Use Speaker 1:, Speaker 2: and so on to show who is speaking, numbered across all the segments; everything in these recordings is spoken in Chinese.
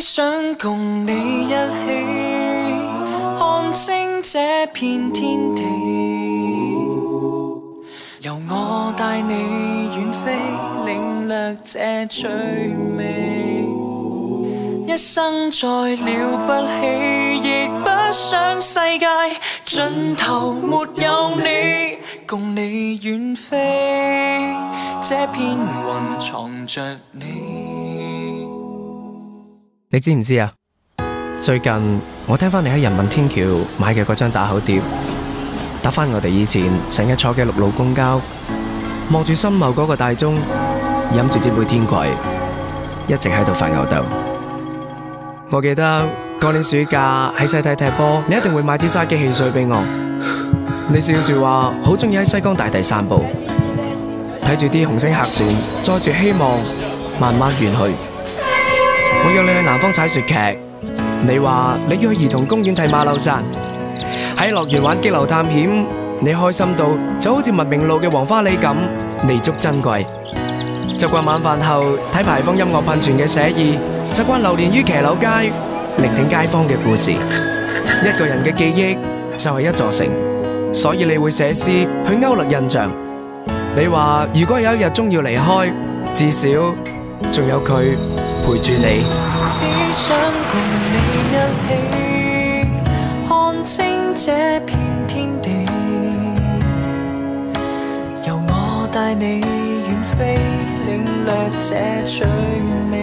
Speaker 1: 想共你一起看清這片天地，由我帶你遠飛，領略這趣味。一生再了不起，亦不想世界盡頭沒有你，共你遠飛。這片雲藏着你。
Speaker 2: 你知唔知啊？最近我聽翻你喺人民天橋買嘅嗰張打口碟，搭翻我哋以前成日坐嘅陸路公交，望住深茂嗰個大鐘，飲住支杯天葵，一直喺度發吽哣。我記得嗰年暑假喺西堤踢波，你一定會買支沙基汽水俾我。你笑住話好中意喺西江大地散步，睇住啲紅星客船載住希望慢慢遠去。我約你去南方踩雪屐，你話你要去兒童公園睇馬騮山。喺樂園玩激流探險，你開心到就好似文明路嘅黃花梨咁彌足珍貴。習慣晚飯後睇牌坊音樂噴泉嘅寫意，習慣流連於騎樓街，聆聽街坊嘅故事。一個人嘅記憶就係一座城，所以你會寫詩去勾勒印象。你話如果有一日終要離開，至少仲有佢陪住你。
Speaker 1: 只想共你一起看清這片天地，由我帶你遠飛，領略這趣味。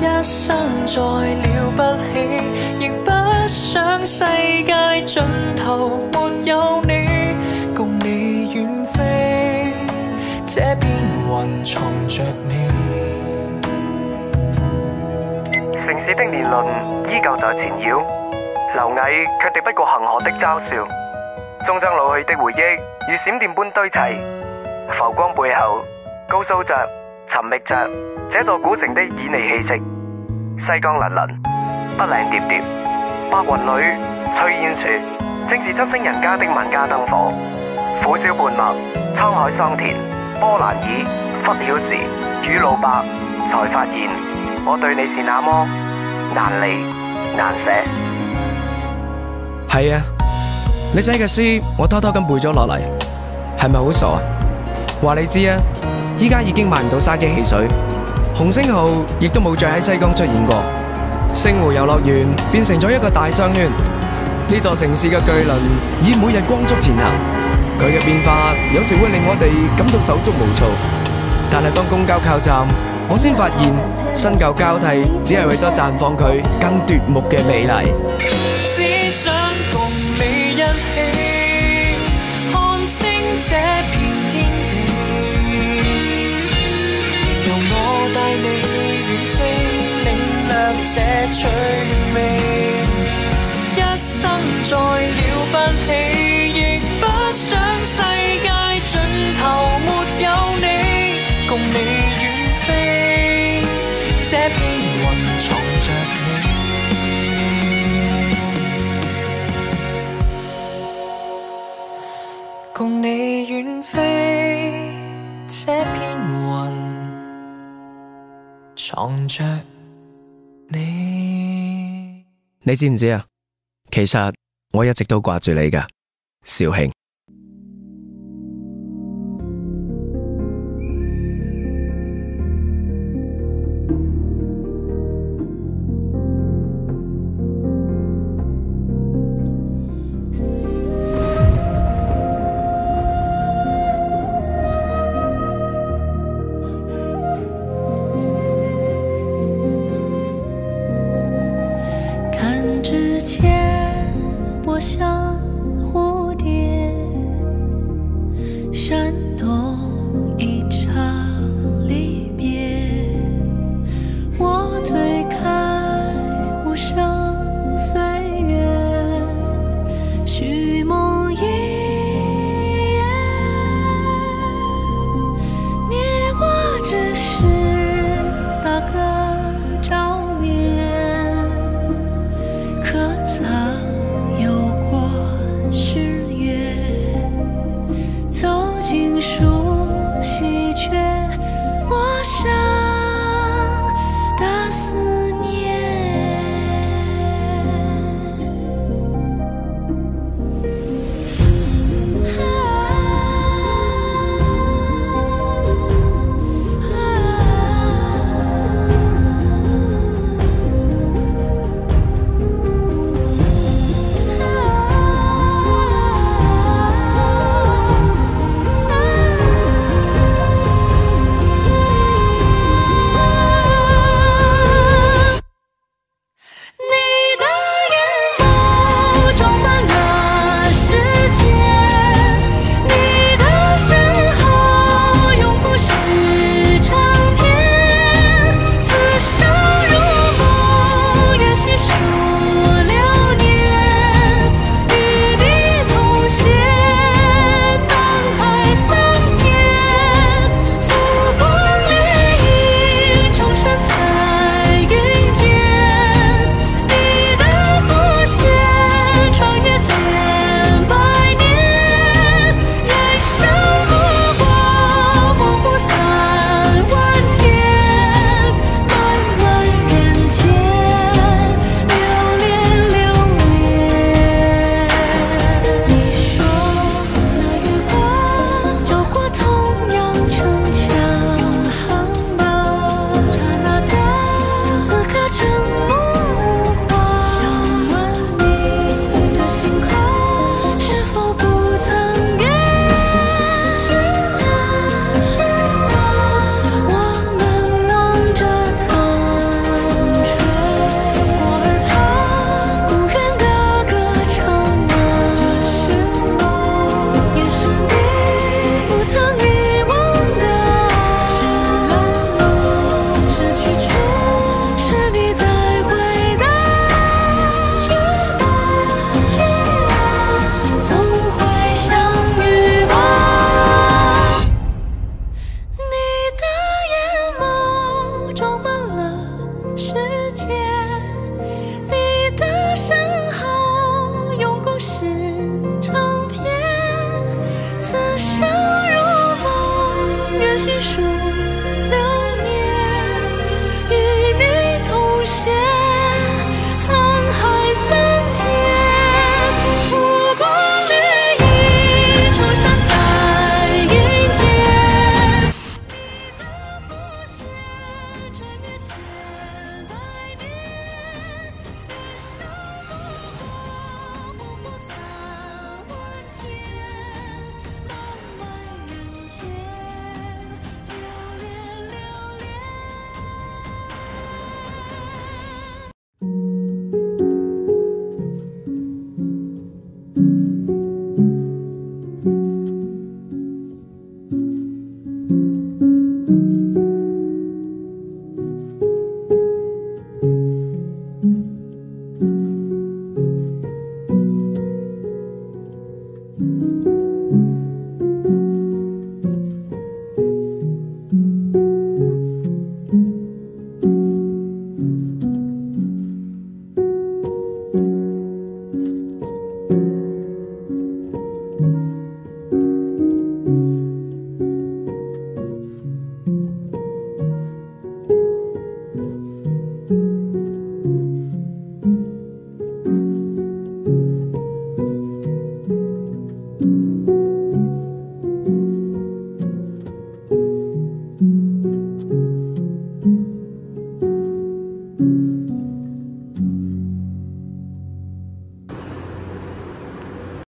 Speaker 1: 一生再了不起，亦不想世界盡頭沒有你，共你遠飛。這片雲藏着你。
Speaker 3: 城市的年輪依舊在纏繞，螻蟻卻敵不過恒河的嘲笑。終將老去的回憶如閃電般堆砌，浮光背後高訴着、尋覓着這座古城的旖旎氣息。西江粼粼，不嶺疊疊，白雲裏炊煙處，正是七星人家的萬家燈火。虎嘯半脈，滄海桑田，波瀾倚，忽曉時，與老伯才發現，我對你是那麼難離難捨。
Speaker 2: 係啊，你寫嘅詩我偷偷咁背咗落嚟，係咪好傻啊？話你知啊，依家已經買唔到沙基汽水，紅星號亦都冇再喺西江出現過，星湖遊樂園變成咗一個大商圈。呢座城市嘅巨輪以每日光速前行，佢嘅變化有時會令我哋感到手足無措。但係當公交靠站，我先發現新舊交替只係為咗綻放佢更奪目嘅美麗。
Speaker 1: 只想共你一起看清這片天地，由我帶你遠飛，領略這趣味。一生再了不起，亦不想世界盡頭沒有你，共你遠飛。這片雲藏着你。共你遠飛，這片雲藏着你。
Speaker 2: 你知唔知啊？其實我一直都掛住你㗎，肇慶。